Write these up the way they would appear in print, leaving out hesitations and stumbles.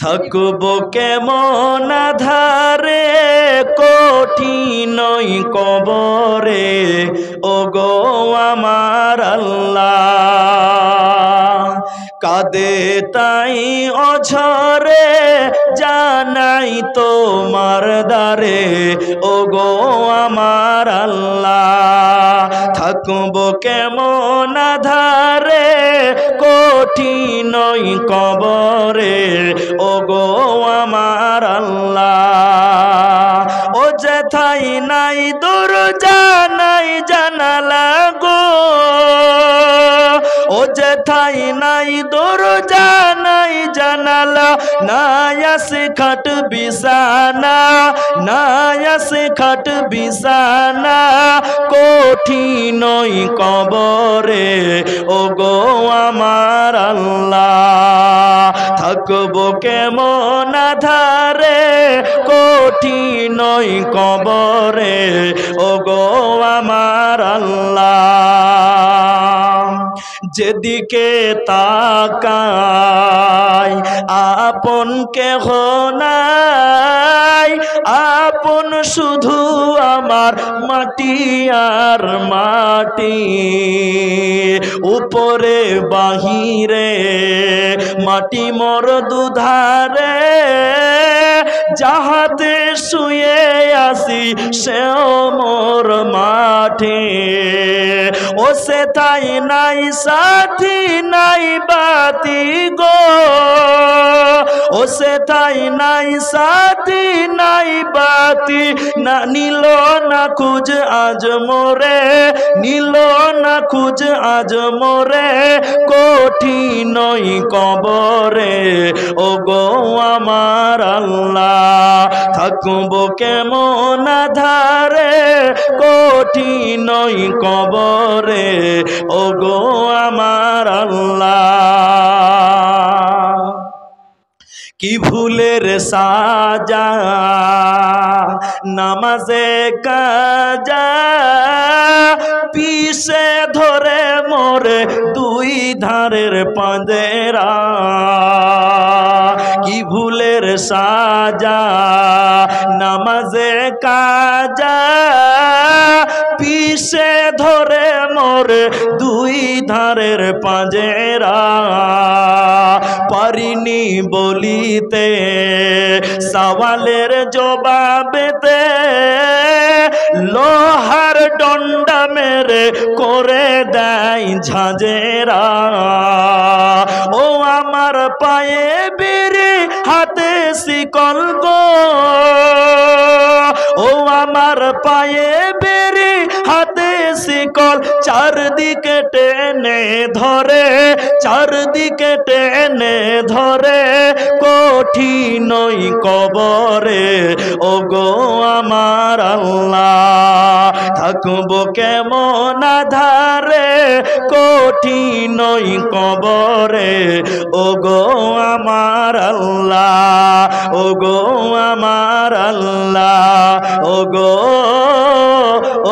থাকবো কেমন আধারে কঠিনই কবরে ওগো আমার আল্লাহ। কাঁদে তাই অঝরে জানাই তোমার দ্বারে ওগো আমার আল্লাহ। থাকবো কেমন আধারে কঠিনই কবরে ওগো আমার আল্লাহ। ও যেথাই নাই দরজা নাই জানালা গো, ও যেথাই নাই দরজা নাই জানালা, নাই আছে খাট বিছানা, নাই আছে খাট বিছানা কঠিনই কবরে ওগো আমার আল্লাহ। থাকবো কেমন আধারে কঠিনই কবরে ওগো আমার আল্লাহ। যেদিকে তাকাই আপন কেহ নাই, আপন শুধু আমার মাটি আর মাটি। উপরে বাহিরে মাটি মোর দুধারে, যাহাতে শুয়ে আসি সেও মোর মাঠে। ও সেথাই নাই সাথী নাই বাতি গো, ও সেথাই নাই সাথী নাই বাতি, না নিল না খুঁজ আজ মোরে, নিল না খুঁজ আজ মোরে কঠিনই কবরে ওগো আমার আল্লাহ। থাকবো কেমন আধারে কঠিনই কবরে ওগো আমার আল্লাহ। কি ভুলের সাজা নামাজে কাজা, পিছে ধরে মোরে দুই ধারের পাঁজেরা। কি ভুলের সাজা নামাজে কাজা, পিছে ধরে মোরে দুই ধারের পাঁজেরা। পারিনি বলিতে সওয়ালের জবাবেতে, লোহার ডন্ডা মেরে করে দেয় ঝাঁঝেরা। ও আমার পায়ে বিড়ি হাতে শিকল গো, ও আমার পায়ে বিড়ি হাতে শিকল, চারদিকে টেনে ধরে, চারদিকে টেনে ধরে কঠিনই কবরে ওগো আমার আল্লাহ। থাকবো কেমন আধারে কঠিনই কবরে ওগো আমার আল্লাহ, ওগো আমার আল্লাহ, ওগো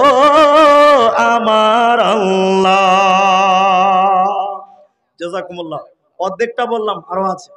ও আমার আল্লাহ। জাযাকুমুল্লাহ। অর্ধেকটা বললাম, আরো আছে।